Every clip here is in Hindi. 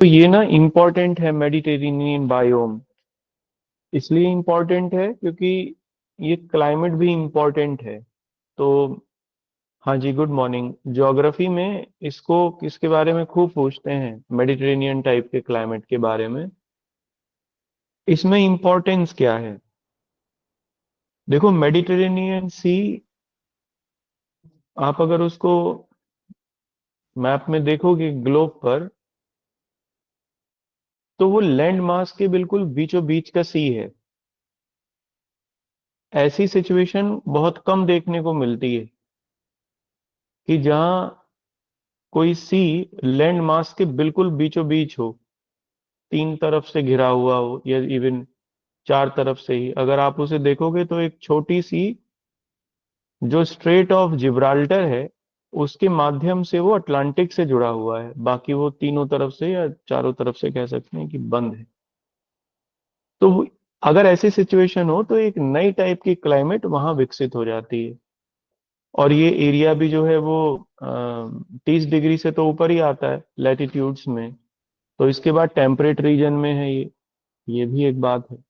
तो ये ना इम्पोर्टेंट है मेडिटेरेनियन बायोम। इसलिए इम्पोर्टेंट है क्योंकि ये क्लाइमेट भी इम्पोर्टेंट है। तो हाँ जी, गुड मॉर्निंग। ज्योग्राफी में इसको किसके बारे में खूब पूछते हैं, मेडिटेरेनियन टाइप के क्लाइमेट के बारे में। इसमें इम्पोर्टेंस क्या है? देखो, मेडिटेरेनियन सी, आप अगर उसको मैप में देखोगे ग्लोब पर, तो वो लैंड मास के बिल्कुल बीचों बीच का सी है। ऐसी सिचुएशन बहुत कम देखने को मिलती है कि जहां कोई सी लैंड मास के बिल्कुल बीचों बीच हो, तीन तरफ से घिरा हुआ हो या इवन चार तरफ से ही। अगर आप उसे देखोगे तो एक छोटी सी जो स्ट्रेट ऑफ जिब्राल्टर है, उसके माध्यम से वो अटलांटिक से जुड़ा हुआ है। बाकी वो तीनों तरफ से या चारों तरफ से कह सकते हैं कि बंद है। तो अगर ऐसी सिचुएशन हो तो एक नई टाइप की क्लाइमेट वहां विकसित हो जाती है। और ये एरिया भी जो है वो 30 डिग्री से तो ऊपर ही आता है लैटिट्यूड्स में। तो इसके बाद टेम्परेट रीजन में है ये भी एक बात है।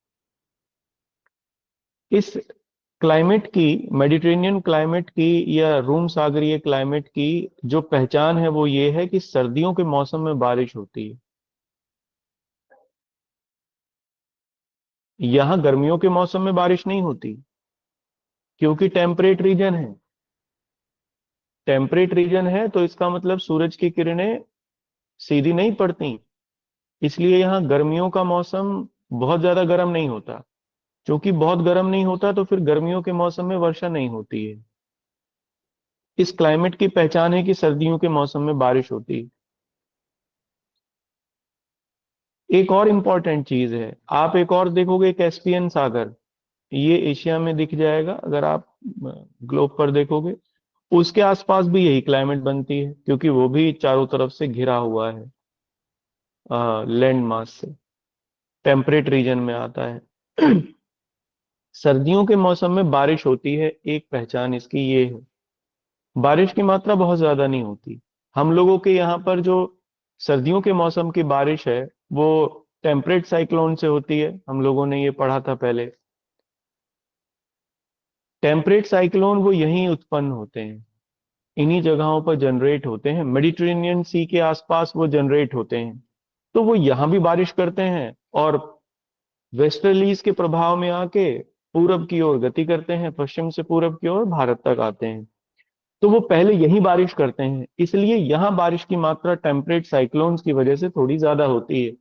इस क्लाइमेट की, मेडिटेरेनियन क्लाइमेट की या रूम सागरीय क्लाइमेट की जो पहचान है वो ये है कि सर्दियों के मौसम में बारिश होती है। यहाँ गर्मियों के मौसम में बारिश नहीं होती, क्योंकि टेम्परेट रीजन है। टेम्परेट रीजन है तो इसका मतलब सूरज की किरणें सीधी नहीं पड़ती। इसलिए यहाँ गर्मियों का मौसम बहुत ज्यादा गर्म नहीं होता। क्योंकि बहुत गर्म नहीं होता तो फिर गर्मियों के मौसम में वर्षा नहीं होती है। इस क्लाइमेट की पहचान है कि सर्दियों के मौसम में बारिश होती है। एक और इम्पॉर्टेंट चीज है, आप एक और देखोगे, कैस्पियन सागर। ये एशिया में दिख जाएगा अगर आप ग्लोब पर देखोगे। उसके आसपास भी यही क्लाइमेट बनती है, क्योंकि वो भी चारों तरफ से घिरा हुआ है लैंड मास से। टेम्परेट रीजन में आता है। सर्दियों के मौसम में बारिश होती है, एक पहचान इसकी ये है। बारिश की मात्रा बहुत ज्यादा नहीं होती। हम लोगों के यहाँ पर जो सर्दियों के मौसम की बारिश है, वो टेम्परेट साइक्लोन से होती है। हम लोगों ने ये पढ़ा था पहले। टेम्परेट साइक्लोन वो यहीं उत्पन्न होते हैं, इन्हीं जगहों पर जनरेट होते हैं, मेडिटेरेनियन सी के आसपास वो जनरेट होते हैं। तो वो यहाँ भी बारिश करते हैं और वेस्टर्लीज के प्रभाव में आके पूरब की ओर गति करते हैं, पश्चिम से पूरब की ओर भारत तक आते हैं। तो वो पहले यही बारिश करते हैं, इसलिए यहाँ बारिश की मात्रा टेम्परेट साइक्लोन्स की वजह से थोड़ी ज्यादा होती है।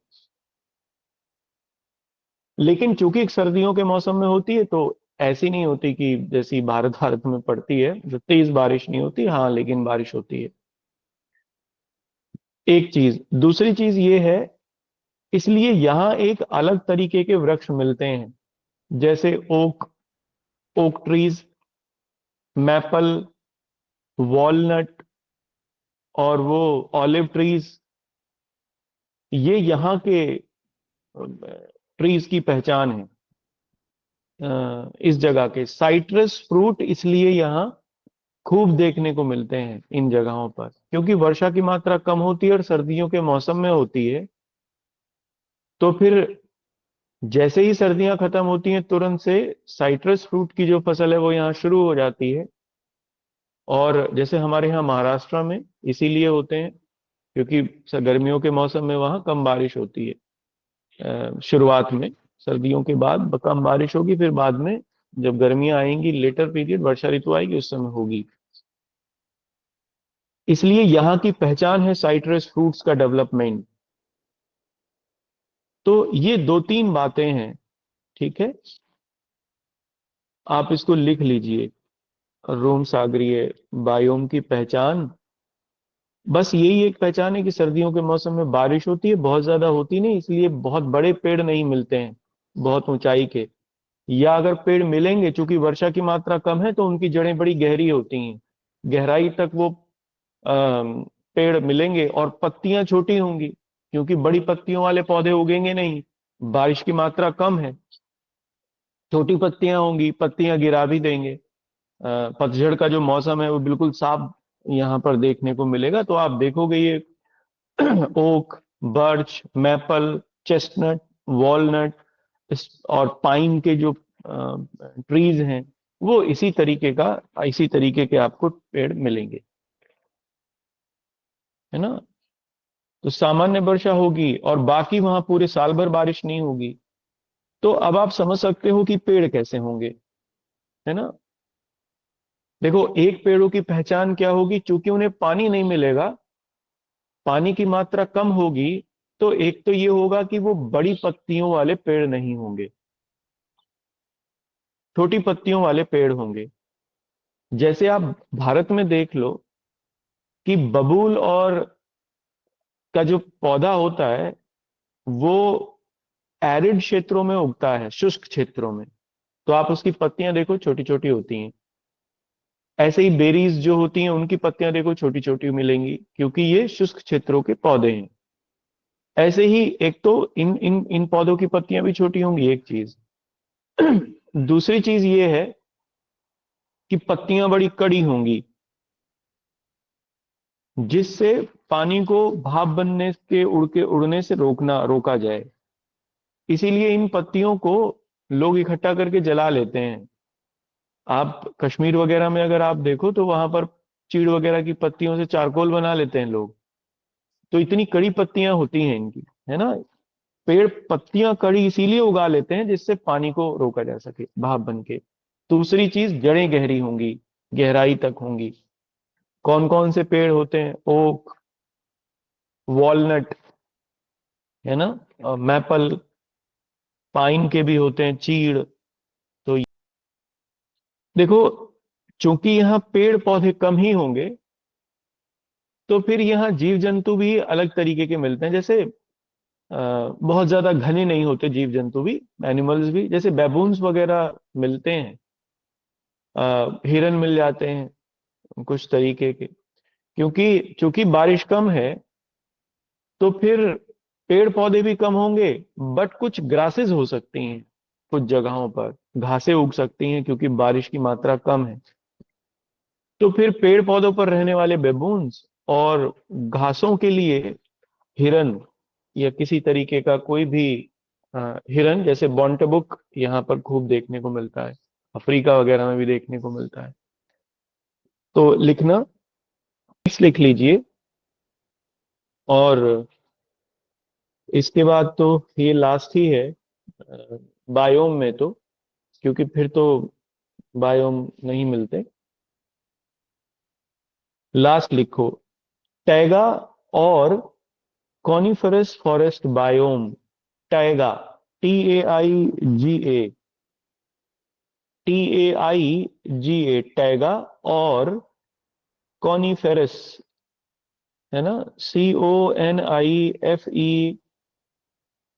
लेकिन चूंकि सर्दियों के मौसम में होती है तो ऐसी नहीं होती कि जैसी भारत भारत में पड़ती है, जो तेज बारिश नहीं होती, हाँ, लेकिन बारिश होती है। एक चीज, दूसरी चीज ये है, इसलिए यहाँ एक अलग तरीके के वृक्ष मिलते हैं, जैसे oak, oak trees, maple, walnut और वो ऑलिव ट्रीज। ये यहाँ के ट्रीज की पहचान है। इस जगह के साइट्रस फ्रूट इसलिए यहाँ खूब देखने को मिलते हैं इन जगहों पर, क्योंकि वर्षा की मात्रा कम होती है और सर्दियों के मौसम में होती है। तो फिर जैसे ही सर्दियां खत्म होती हैं, तुरंत से साइट्रस फ्रूट की जो फसल है वो यहाँ शुरू हो जाती है। और जैसे हमारे यहाँ महाराष्ट्र में इसीलिए होते हैं, क्योंकि गर्मियों के मौसम में वहाँ कम बारिश होती है। शुरुआत में, सर्दियों के बाद कम बारिश होगी, फिर बाद में जब गर्मियां आएंगी, लेटर पीरियड वर्षा ऋतु आएगी, उस समय होगी। इसलिए यहाँ की पहचान है साइट्रस फ्रूट्स का डेवलपमेंट। तो ये दो तीन बातें हैं, ठीक है। आप इसको लिख लीजिए, रोम सागरीय बायोम की पहचान। बस यही एक पहचान है कि सर्दियों के मौसम में बारिश होती है, बहुत ज्यादा होती नहीं, इसलिए बहुत बड़े पेड़ नहीं मिलते हैं बहुत ऊंचाई के। या अगर पेड़ मिलेंगे, चूंकि वर्षा की मात्रा कम है तो उनकी जड़ें बड़ी गहरी होती हैं, गहराई तक वो पेड़ मिलेंगे। और पत्तियां छोटी होंगी, क्योंकि बड़ी पत्तियों वाले पौधे उगेंगे नहीं, बारिश की मात्रा कम है। छोटी पत्तियां होंगी, पत्तियां गिरा भी देंगे। पतझड़ का जो मौसम है वो बिल्कुल साफ यहाँ पर देखने को मिलेगा। तो आप देखोगे ये oak, birch, maple, chestnut, walnut और पाइन के जो ट्रीज हैं, वो इसी तरीके के आपको पेड़ मिलेंगे, है ना। तो सामान्य वर्षा होगी और बाकी वहां पूरे साल भर बारिश नहीं होगी। तो अब आप समझ सकते हो कि पेड़ कैसे होंगे, है ना। देखो, एक पेड़ों की पहचान क्या होगी, चूंकि उन्हें पानी नहीं मिलेगा, पानी की मात्रा कम होगी, तो एक तो ये होगा कि वो बड़ी पत्तियों वाले पेड़ नहीं होंगे, छोटी पत्तियों वाले पेड़ होंगे। जैसे आप भारत में देख लो कि बबूल और का जो पौधा होता है, वो एरिड क्षेत्रों में उगता है, शुष्क क्षेत्रों में। तो आप उसकी पत्तियां देखो, छोटी छोटी होती हैं। ऐसे ही बेरीज जो होती हैं, उनकी पत्तियां देखो, छोटी छोटी मिलेंगी, क्योंकि ये शुष्क क्षेत्रों के पौधे हैं। ऐसे ही एक तो इन इन इन पौधों की पत्तियां भी छोटी होंगी, एक चीज। दूसरी चीज ये है कि पत्तियां बड़ी कड़ी होंगी, जिससे पानी को भाप बनने के उड़ने से रोका जाए। इसीलिए इन पत्तियों को लोग इकट्ठा करके जला लेते हैं। आप कश्मीर वगैरह में अगर आप देखो, तो वहां पर चीड़ वगैरह की पत्तियों से चारकोल बना लेते हैं लोग। तो इतनी कड़ी पत्तियां होती हैं इनकी, है ना। पेड़ पत्तियां कड़ी इसीलिए उगा लेते हैं, जिससे पानी को रोका जा सके भाप बन के। दूसरी चीज, जड़ें गहरी होंगी, गहराई तक होंगी। कौन कौन से पेड़ होते हैं? ओक, वॉलनट, है ना, मैपल, पाइन के भी होते हैं, चीड़। तो देखो, चूंकि यहाँ पेड़ पौधे कम ही होंगे, तो फिर यहाँ जीव जंतु भी अलग तरीके के मिलते हैं। जैसे बहुत ज्यादा घने नहीं होते जीव जंतु भी, एनिमल्स भी, जैसे बैबून्स वगैरह मिलते हैं, हिरन मिल जाते हैं कुछ तरीके के। क्योंकि चूंकि बारिश कम है, तो फिर पेड़ पौधे भी कम होंगे, बट कुछ ग्रासेस हो सकती हैं, कुछ जगहों पर घासें उग सकती हैं, क्योंकि बारिश की मात्रा कम है। तो फिर पेड़ पौधों पर रहने वाले बेबून्स और घासों के लिए हिरन, या किसी तरीके का कोई भी हिरन, जैसे बॉन्टेबुक यहाँ पर खूब देखने को मिलता है, अफ्रीका वगैरह में भी देखने को मिलता है। तो लिखना, इस लिख लीजिए। और इसके बाद तो ये लास्ट ही है, बायोम में तो, क्योंकि फिर तो बायोम नहीं मिलते। लास्ट लिखो, टैगा और coniferous forest biome. Taiga, TAIGA, TAIGA, taiga और कॉनिफेरस, है ना,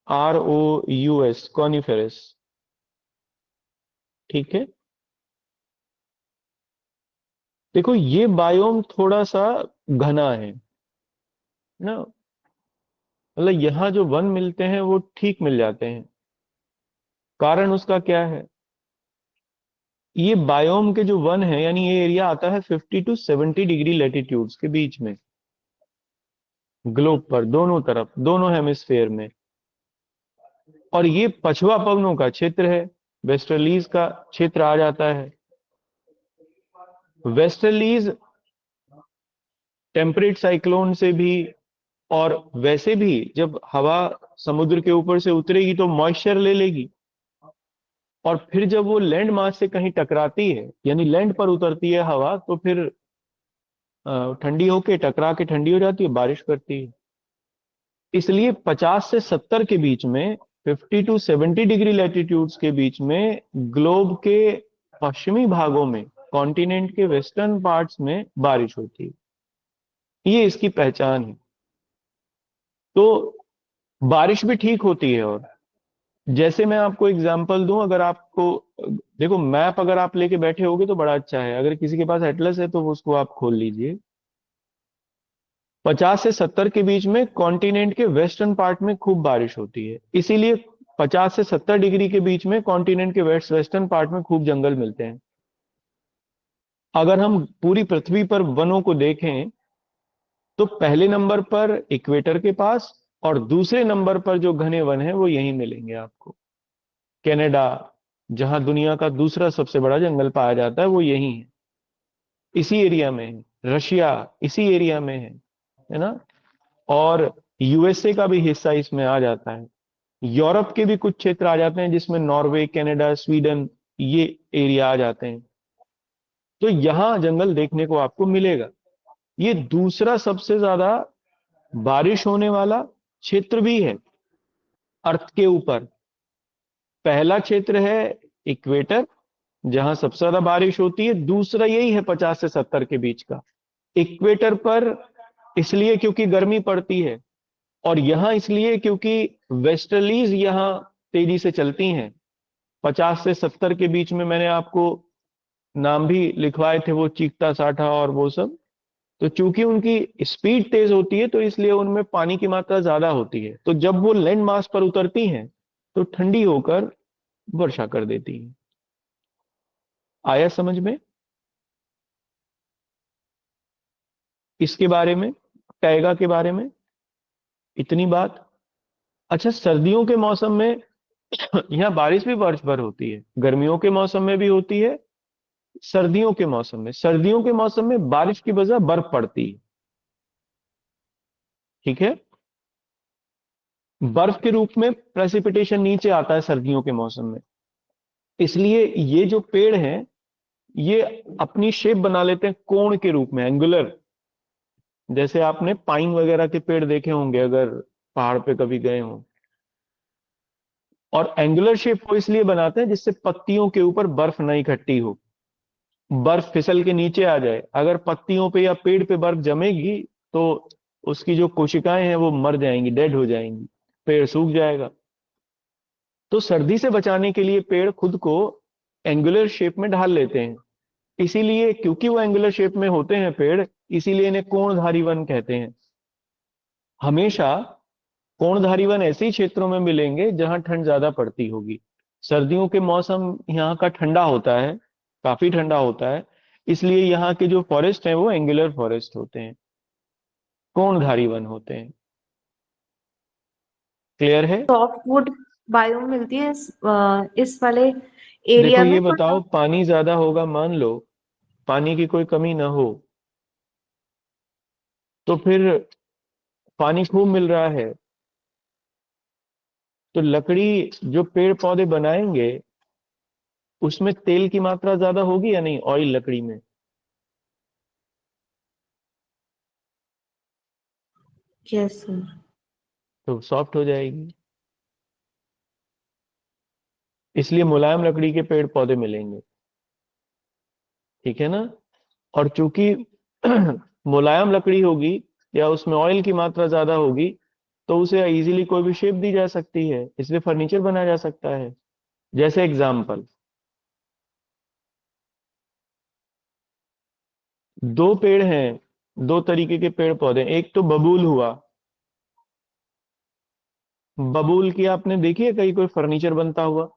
CONIFEROUS, कॉनिफेरस। ठीक है। देखो, ये बायोम थोड़ा सा घना है ना, मतलब यहाँ जो वन मिलते हैं वो ठीक मिल जाते हैं। कारण उसका क्या है? ये बायोम के जो वन है, यानी ये एरिया आता है 50 to 70 डिग्री लेटीट्यूड्स के बीच में, ग्लोब पर, दोनों तरफ, दोनों हेमिस्फेयर में। और ये पछवा पवनों का क्षेत्र है, वेस्टर्लीज का क्षेत्र आ जाता है। वेस्टर्लीज टेम्परेट साइक्लोन से भी, और वैसे भी जब हवा समुद्र के ऊपर से उतरेगी तो मॉइस्चर ले लेगी, और फिर जब वो लैंड मास से कहीं टकराती है, यानी लैंड पर उतरती है हवा, तो फिर ठंडी होके टकरा के ठंडी हो जाती है, बारिश करती है। इसलिए 50 से 70 के बीच में, 50 to 70 डिग्री लैटिट्यूड्स के बीच में, ग्लोब के पश्चिमी भागों में, कॉन्टिनेंट के वेस्टर्न पार्ट्स में बारिश होती है। ये इसकी पहचान है। तो बारिश भी ठीक होती है। और जैसे मैं आपको एग्जांपल दूं, अगर आपको, देखो, मैप अगर आप लेके बैठे होगे तो बड़ा अच्छा है, अगर किसी के पास एटलस है तो उसको आप खोल लीजिए। 50 से 70 के बीच में कॉन्टिनेंट के वेस्टर्न पार्ट में खूब बारिश होती है, इसीलिए 50 से 70 डिग्री के बीच में कॉन्टिनेंट के वेस्टर्न पार्ट में खूब जंगल मिलते हैं। अगर हम पूरी पृथ्वी पर वनों को देखें, तो पहले नंबर पर इक्वेटर के पास, और दूसरे नंबर पर जो घने वन है वो यहीं मिलेंगे आपको। कनाडा, जहां दुनिया का दूसरा सबसे बड़ा जंगल पाया जाता है, वो यहीं है, इसी एरिया में है। रशिया इसी एरिया में है ना। और यूएसए का भी हिस्सा इसमें आ जाता है। यूरोप के भी कुछ क्षेत्र आ जाते हैं, जिसमें नॉर्वे, कनाडा, स्वीडन, ये एरिया आ जाते हैं। तो यहां जंगल देखने को आपको मिलेगा। ये दूसरा सबसे ज्यादा बारिश होने वाला क्षेत्र भी है अर्थ के ऊपर। पहला क्षेत्र है इक्वेटर, जहां सबसे ज्यादा बारिश होती है। दूसरा यही है 50 से 70 के बीच का, इक्वेटर पर, इसलिए क्योंकि गर्मी पड़ती है। और यहां इसलिए क्योंकि वेस्टर्लीज यहां तेजी से चलती हैं। 50 से 70 के बीच में मैंने आपको नाम भी लिखवाए थे, वो चीकता साठा और वो सब। तो चूंकि उनकी स्पीड तेज होती है, तो इसलिए उनमें पानी की मात्रा ज्यादा होती है। तो जब वो लैंड मास पर उतरती हैं, तो ठंडी होकर वर्षा कर देती हैं। आया समझ में इसके बारे में, टैगा के बारे में इतनी बात। अच्छा, सर्दियों के मौसम में यहाँ बारिश भी वर्ष भर होती है, गर्मियों के मौसम में भी होती है। सर्दियों के मौसम में बारिश की बजाय बर्फ पड़ती है। ठीक है। बर्फ के रूप में प्रेसिपिटेशन नीचे आता है सर्दियों के मौसम में। इसलिए ये जो पेड़ हैं, ये अपनी शेप बना लेते हैं कोण के रूप में, एंगुलर। जैसे आपने पाइन वगैरह के पेड़ देखे होंगे अगर पहाड़ पे कभी गए हो। और एंगुलर शेप को इसलिए बनाते हैं जिससे पत्तियों के ऊपर बर्फ न इकट्ठी हो, बर्फ फिसल के नीचे आ जाए। अगर पत्तियों पे या पेड़ पे बर्फ जमेगी, तो उसकी जो कोशिकाएं हैं वो मर जाएंगी, डेड हो जाएंगी, पेड़ सूख जाएगा। तो सर्दी से बचाने के लिए पेड़ खुद को एंगुलर शेप में ढाल लेते हैं। इसीलिए क्योंकि वो एंगुलर शेप में होते हैं पेड़, इसीलिए इन्हें कोणधारी वन कहते हैं। हमेशा कोणधारी वन ऐसे ही क्षेत्रों में मिलेंगे जहां ठंड ज्यादा पड़ती होगी। सर्दियों के मौसम यहाँ का ठंडा होता है, काफी ठंडा होता है। इसलिए यहाँ के जो फॉरेस्ट हैं वो एंगुलर फॉरेस्ट होते हैं, कोणधारी वन होते हैं। क्लियर है। सॉफ्टवुड बायोम मिलती है इस वाले देखो एरिया में ये तो। बताओ, पानी ज्यादा होगा, मान लो पानी की कोई कमी ना हो, तो फिर पानी खूब मिल रहा है, तो लकड़ी जो पेड़ पौधे बनाएंगे, उसमें तेल की मात्रा ज्यादा होगी या नहीं, ऑयल लकड़ी में? Yes sir. तो सॉफ्ट हो जाएगी। इसलिए मुलायम लकड़ी के पेड़ पौधे मिलेंगे। ठीक है ना। और चूंकि मुलायम लकड़ी होगी या उसमें ऑयल की मात्रा ज्यादा होगी, तो उसे इजीली कोई भी शेप दी जा सकती है, इसलिए फर्नीचर बनाया जा सकता है। जैसे एग्जाम्पल, दो पेड़ हैं, दो तरीके के पेड़ पौधे। एक तो बबूल हुआ। बबूल की आपने देखी है कहीं कोई फर्नीचर बनता हुआ?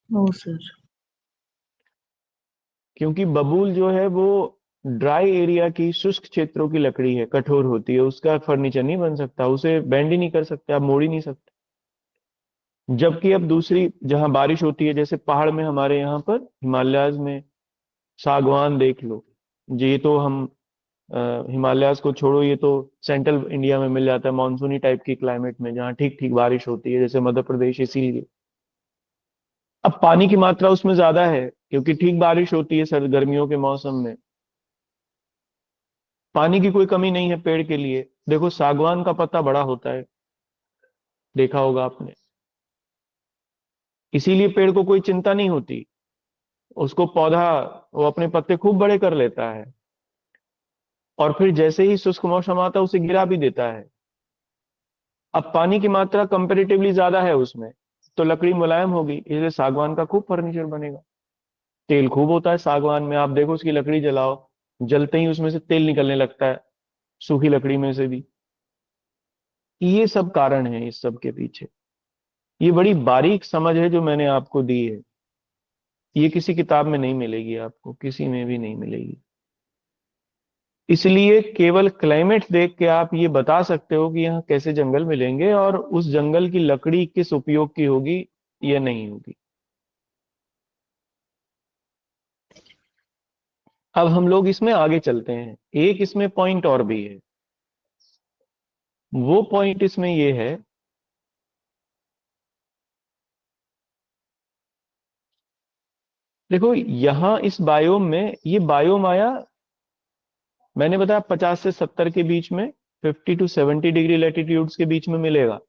No sir. क्योंकि बबूल जो है वो ड्राई एरिया की, शुष्क क्षेत्रों की लकड़ी है, कठोर होती है, उसका फर्नीचर नहीं बन सकता, उसे बेंड ही नहीं कर सकते, आप मोड़ ही नहीं सकते। जबकि अब दूसरी जहां बारिश होती है, जैसे पहाड़ में हमारे यहाँ पर हिमालयाज में, सागवान देख लो। ये तो हम हिमालयाज को छोड़ो, ये तो सेंट्रल इंडिया में मिल जाता है, मानसूनी टाइप की क्लाइमेट में, जहाँ ठीक ठीक बारिश होती है, जैसे मध्य प्रदेश। इसीलिए अब पानी की मात्रा उसमें ज्यादा है, क्योंकि ठीक बारिश होती है सर्द गर्मियों के मौसम में। पानी की कोई कमी नहीं है पेड़ के लिए। देखो सागवान का पत्ता बड़ा होता है, देखा होगा आपने। इसीलिए पेड़ को कोई चिंता नहीं होती, उसको पौधा, वो अपने पत्ते खूब बड़े कर लेता है। और फिर जैसे ही शुष्क मौसम आता है, उसे गिरा भी देता है। अब पानी की मात्रा कंपेरेटिवली ज्यादा है उसमें, तो लकड़ी मुलायम होगी, इसलिए सागवान का खूब फर्नीचर बनेगा। तेल खूब होता है सागवान में, आप देखो उसकी लकड़ी जलाओ, जलते ही उसमें से तेल निकलने लगता है, सूखी लकड़ी में से भी। ये सब कारण है इस सब के पीछे। ये बड़ी बारीक समझ है जो मैंने आपको दी है। ये किसी किताब में नहीं मिलेगी, आपको किसी में भी नहीं मिलेगी। इसलिए केवल क्लाइमेट देख के आप ये बता सकते हो कि यहाँ कैसे जंगल मिलेंगे और उस जंगल की लकड़ी किस उपयोग की होगी या नहीं होगी। अब हम लोग इसमें आगे चलते हैं। एक इसमें पॉइंट और भी है। वो पॉइंट इसमें ये है, देखो यहां इस बायोम में, ये बायोम आया, मैंने बताया 50 से 70 के बीच में, 50 टू 70 डिग्री लैटिट्यूड्स के बीच में मिलेगा।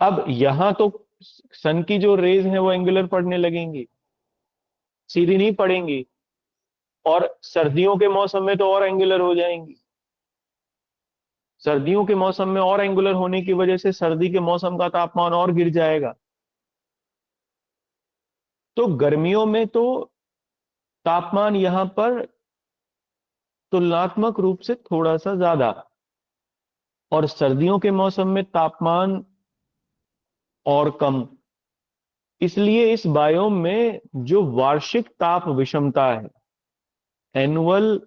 अब यहां तो सन की जो रेज हैं वो एंगुलर पड़ने लगेंगी, सीधी नहीं पड़ेंगी, और सर्दियों के मौसम में तो और एंगुलर हो जाएंगी। सर्दियों के मौसम में और एंगुलर होने की वजह से सर्दी के मौसम का तापमान और गिर जाएगा। तो गर्मियों में तो तापमान यहां पर तुलनात्मक रूप से थोड़ा सा ज्यादा, और सर्दियों के मौसम में तापमान और कम। इसलिए इस बायोम में जो वार्षिक ताप विषमता है, एनुअल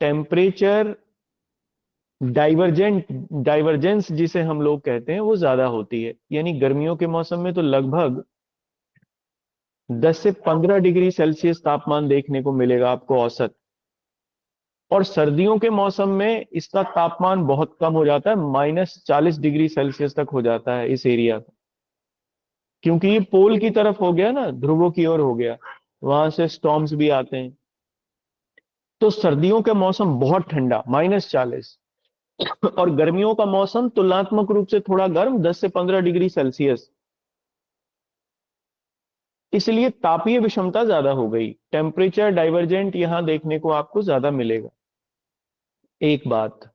टेम्परेचर डाइवर्जेंस जिसे हम लोग कहते हैं, वो ज्यादा होती है। यानी गर्मियों के मौसम में तो लगभग 10 से 15 डिग्री सेल्सियस तापमान देखने को मिलेगा आपको औसत, और सर्दियों के मौसम में इसका तापमान बहुत कम हो जाता है, -40 डिग्री सेल्सियस तक हो जाता है इस एरिया का। क्योंकि ये पोल की तरफ हो गया ना, ध्रुवों की ओर हो गया, वहां से स्टॉर्म्स भी आते हैं। तो सर्दियों का मौसम बहुत ठंडा, -40, और गर्मियों का मौसम तुलनात्मक रूप से थोड़ा गर्म, 10 से 15 डिग्री सेल्सियस। इसलिए तापीय विषमता ज्यादा हो गई, टेम्परेचर डाइवर्जेंट यहां देखने को आपको ज्यादा मिलेगा। एक बात।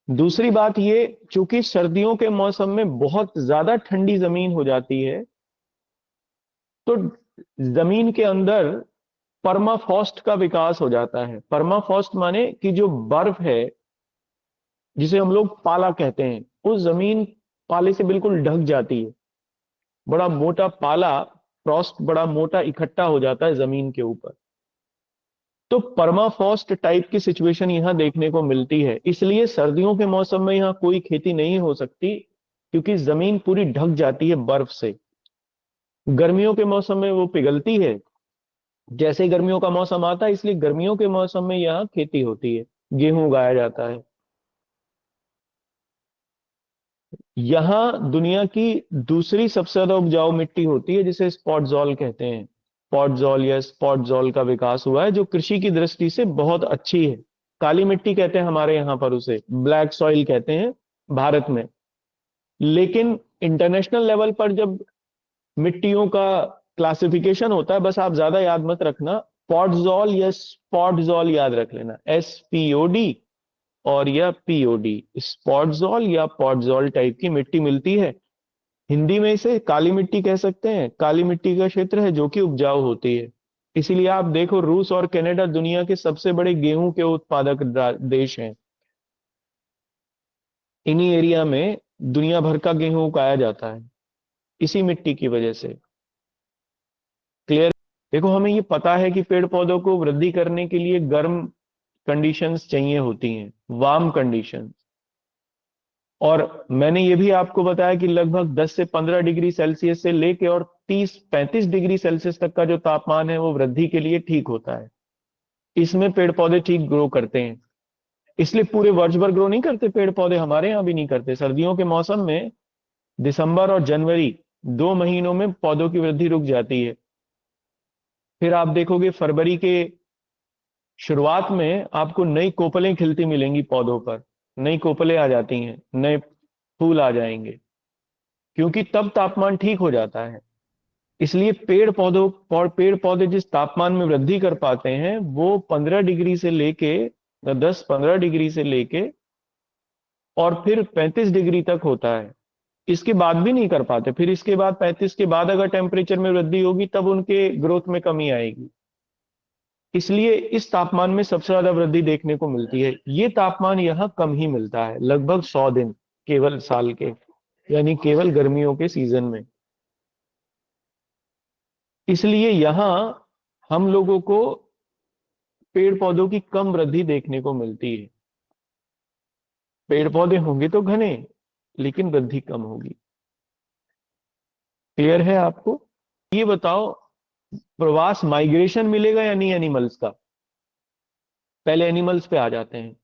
दूसरी बात ये, चूंकि सर्दियों के मौसम में बहुत ज्यादा ठंडी जमीन हो जाती है, तो जमीन के अंदर परमाफ्रॉस्ट का विकास हो जाता है। परमाफ्रॉस्ट माने कि जो बर्फ है, जिसे हम लोग पाला कहते हैं, उस जमीन पाले से बिल्कुल ढक जाती है। बड़ा मोटा पाला, फ्रॉस्ट बड़ा मोटा इकट्ठा हो जाता है जमीन के ऊपर। तो परमाफ्रॉस्ट टाइप की सिचुएशन यहां देखने को मिलती है। इसलिए सर्दियों के मौसम में यहां कोई खेती नहीं हो सकती, क्योंकि जमीन पूरी ढक जाती है बर्फ से। गर्मियों के मौसम में वो पिघलती है। जैसे ही गर्मियों का मौसम आता है, इसलिए गर्मियों के मौसम में यहाँ खेती होती है, गेहूं उगाया जाता है। यहाँ दुनिया की दूसरी सबसे ज्यादा उपजाऊ मिट्टी होती है, जिसे स्पॉटजॉल कहते हैं। स्पॉटजॉल या स्पॉटजॉल का विकास हुआ है, जो कृषि की दृष्टि से बहुत अच्छी है। काली मिट्टी कहते हैं हमारे यहाँ पर, उसे ब्लैक सॉइल कहते हैं भारत में। लेकिन इंटरनेशनल लेवल पर जब मिट्टियों का क्लासिफिकेशन होता है, बस आप ज्यादा याद मत रखना, पॉटजॉल या स्पॉटजॉल याद रख लेना, SPOD और या POD, स्पॉटजॉल या पॉटजॉल टाइप की मिट्टी मिलती है। हिंदी में इसे काली मिट्टी कह सकते हैं। काली मिट्टी का क्षेत्र है जो कि उपजाऊ होती है। इसीलिए आप देखो, रूस और कनाडा दुनिया के सबसे बड़े गेहूं के उत्पादक देश हैं। इन्हीं एरिया में दुनिया भर का गेहूं उगाया जाता है, इसी मिट्टी की वजह से। क्लियर? देखो, हमें ये पता है कि पेड़ पौधों को वृद्धि करने के लिए गर्म कंडीशंस चाहिए होती हैं, वार्म कंडीशंस। और मैंने ये भी आपको बताया कि लगभग 10 से 15 डिग्री सेल्सियस से लेके और 30-35 डिग्री सेल्सियस तक का जो तापमान है, वो वृद्धि के लिए ठीक होता है। इसमें पेड़ पौधे ठीक ग्रो करते हैं। इसलिए पूरे वर्ष भर ग्रो नहीं करते पेड़ पौधे, हमारे यहाँ भी नहीं करते। सर्दियों के मौसम में दिसंबर और जनवरी, 2 महीनों में पौधों की वृद्धि रुक जाती है। फिर आप देखोगे फरवरी के शुरुआत में आपको नई कोपलें खिलती मिलेंगी पौधों पर, नई कोपलें आ जाती हैं, नए फूल आ जाएंगे, क्योंकि तब तापमान ठीक हो जाता है। इसलिए पेड़ पौधे जिस तापमान में वृद्धि कर पाते हैं, वो 15 डिग्री से लेके, 10-15 डिग्री से लेके और फिर 35 डिग्री तक होता है। इसके बाद भी नहीं कर पाते। फिर इसके बाद 35 के बाद अगर टेम्परेचर में वृद्धि होगी, तब उनके ग्रोथ में कमी आएगी। इसलिए इस तापमान में सबसे ज्यादा वृद्धि देखने को मिलती है। ये तापमान यहाँ कम ही मिलता है, लगभग 100 दिन केवल साल के, यानी केवल गर्मियों के सीजन में। इसलिए यहाँ हम लोगों को पेड़ पौधों की कम वृद्धि देखने को मिलती है। पेड़ पौधे होंगे तो घने, लेकिन वृद्धि कम होगी। क्लियर है आपको? ये बताओ, प्रवास माइग्रेशन मिलेगा या नहीं एनिमल्स का? पहले एनिमल्स पे आ जाते हैं।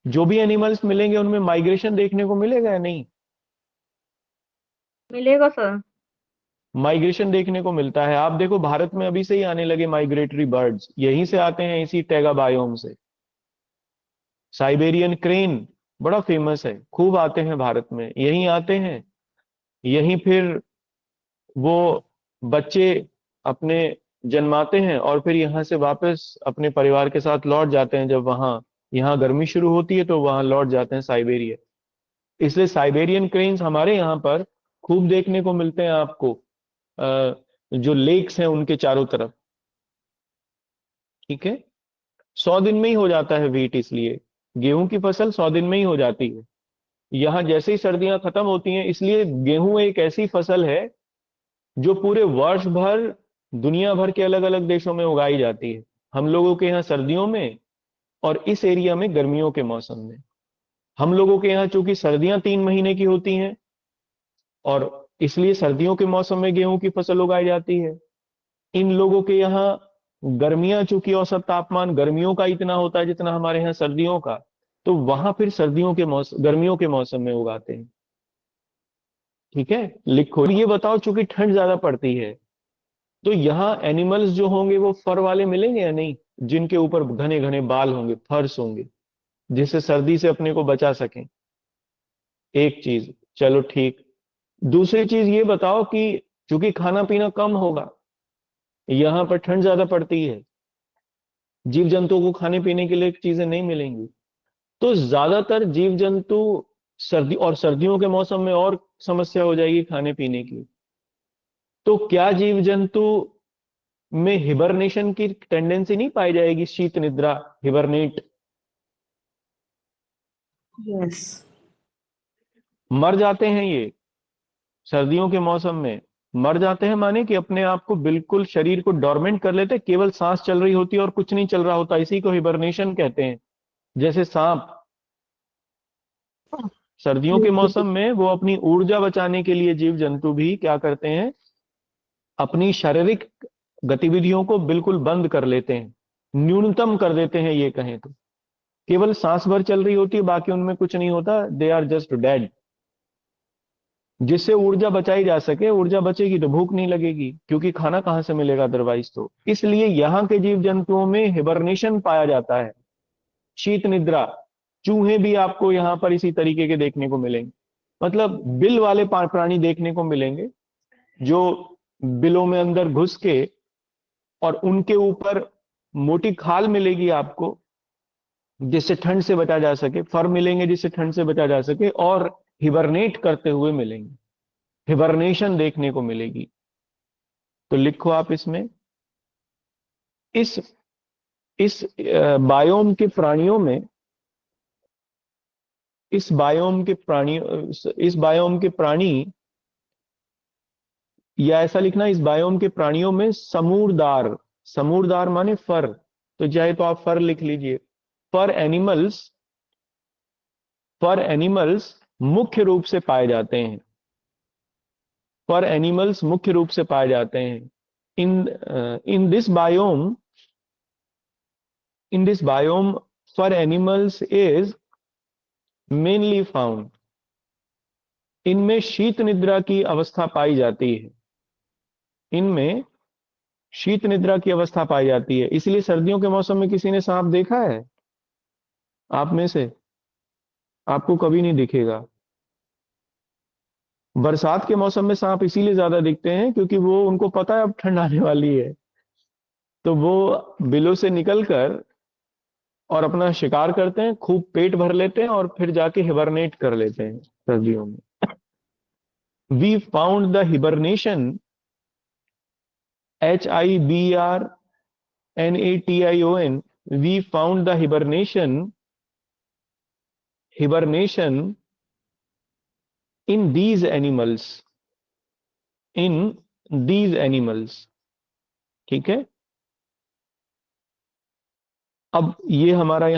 जो भी एनिमल्स मिलेंगे उनमें माइग्रेशन देखने को मिलेगा या नहीं? मिलेगा सर। माइग्रेशन देखने को मिलता है। आप देखो भारत में अभी से ही आने लगे माइग्रेटरी बर्ड्स, यहीं से आते हैं, इसी टैगा बायोम से। साइबेरियन क्रेन बड़ा फेमस है, खूब आते हैं भारत में, यहीं आते हैं। यहीं फिर वो बच्चे अपने जन्माते हैं और फिर यहाँ से वापस अपने परिवार के साथ लौट जाते हैं। जब वहाँ यहाँ गर्मी शुरू होती है तो वहाँ लौट जाते हैं साइबेरिया। इसलिए साइबेरियन क्रेन्स हमारे यहाँ पर खूब देखने को मिलते हैं आपको, जो लेक्स हैं उनके चारों तरफ। ठीक है। 100 दिन में ही हो जाता है वीट, इसलिए गेहूं की फसल 100 दिन में ही हो जाती है। यहाँ जैसे ही सर्दियां खत्म होती हैं, इसलिए गेहूं एक ऐसी फसल है जो पूरे वर्ष भर दुनिया भर के अलग अलग देशों में उगाई जाती है। हम लोगों के यहाँ सर्दियों में, और इस एरिया में गर्मियों के मौसम में। हम लोगों के यहाँ चूंकि सर्दियां 3 महीने की होती हैं, और इसलिए सर्दियों के मौसम में गेहूं की फसल उगाई जाती है। इन लोगों के यहाँ गर्मियां, चूंकि औसत तापमान गर्मियों का इतना होता है जितना हमारे यहाँ सर्दियों का, तो वहां फिर सर्दियों के मौसम, गर्मियों के मौसम में उगाते हैं। ठीक है, लिखो। ये बताओ, चूंकि ठंड ज्यादा पड़ती है, तो यहाँ एनिमल्स जो होंगे वो फर वाले मिलेंगे या नहीं? जिनके ऊपर घने घने बाल होंगे, फर्स होंगे, जिससे सर्दी से अपने को बचा सकें। एक चीज, चलो ठीक। दूसरी चीज ये बताओ कि चूंकि खाना पीना कम होगा, यहाँ पर ठंड ज्यादा पड़ती है, जीव जंतुओं को खाने पीने के लिए चीजें नहीं मिलेंगी, तो ज्यादातर जीव जंतु सर्दी, और सर्दियों के मौसम में और समस्या हो जाएगी खाने पीने की। तो क्या जीव जंतु में हिबरनेशन की टेंडेंसी नहीं पाई जाएगी? शीत निद्रा, हिबरनेट। यस। मर जाते हैं ये सर्दियों के मौसम में। मर जाते हैं माने कि अपने आप को बिल्कुल, शरीर को डोरमेंट कर लेते हैं, केवल सांस चल रही होती है और कुछ नहीं चल रहा होता, इसी को हिबरनेशन कहते हैं। जैसे सांप सर्दियों जी के जी। मौसम में वो अपनी ऊर्जा बचाने के लिए, जीव जंतु भी क्या करते हैं, अपनी शारीरिक गतिविधियों को बिल्कुल बंद कर लेते हैं, न्यूनतम कर देते हैं ये कहें तो। केवल सांस भर चल रही होती है, बाकी उनमें कुछ नहीं होता, दे आर जस्ट डेड। जिससे ऊर्जा बचाई जा सके, ऊर्जा बचेगी तो भूख नहीं लगेगी, क्योंकि खाना कहां से मिलेगा अदरवाइज तो। इसलिए यहाँ के जीव जंतुओं में हिबरनेशन पाया जाता है, शीत निद्रा। चूहे भी आपको यहाँ पर इसी तरीके के देखने को मिलेंगे, मतलब बिल वाले प्राणी देखने को मिलेंगे, जो बिलों में अंदर घुस के, और उनके ऊपर मोटी खाल मिलेगी आपको, जिससे ठंड से बचा जा सके, फर मिलेंगे जिससे ठंड से बचा जा सके, और हिबरनेट करते हुए मिलेंगे, हिबरनेशन देखने को मिलेगी। तो लिखो आप इसमें, इस इस बायोम के प्राणियों में, इस बायोम के प्राणी, इस बायोम के प्राणी, या ऐसा लिखना, इस बायोम के प्राणियों में समूरदार, समूरदार माने फर, तो चाहे तो आप फर लिख लीजिए। फर एनिमल्स, फर एनिमल्स मुख्य रूप से पाए जाते हैं, फर एनिमल्स मुख्य रूप से पाए जाते हैं। In in this biome, in this biome fur animals is mainly found. इनमें शीत निद्रा की अवस्था पाई जाती है, इनमें शीत निद्रा की अवस्था पाई जाती है। इसलिए सर्दियों के मौसम में किसी ने सांप देखा है आप में से? आपको कभी नहीं दिखेगा। बरसात के मौसम में सांप इसीलिए ज्यादा दिखते हैं क्योंकि वो, उनको पता है अब ठंड आने वाली है, तो वो बिलों से निकलकर और अपना शिकार करते हैं, खूब पेट भर लेते हैं और फिर जाके हिबरनेट कर लेते हैं सर्दियों में। We found the hibernation, HIBRNATION, we found the hibernation in these animals, in these animals। ठीक है। अब ये हमारा यहाँ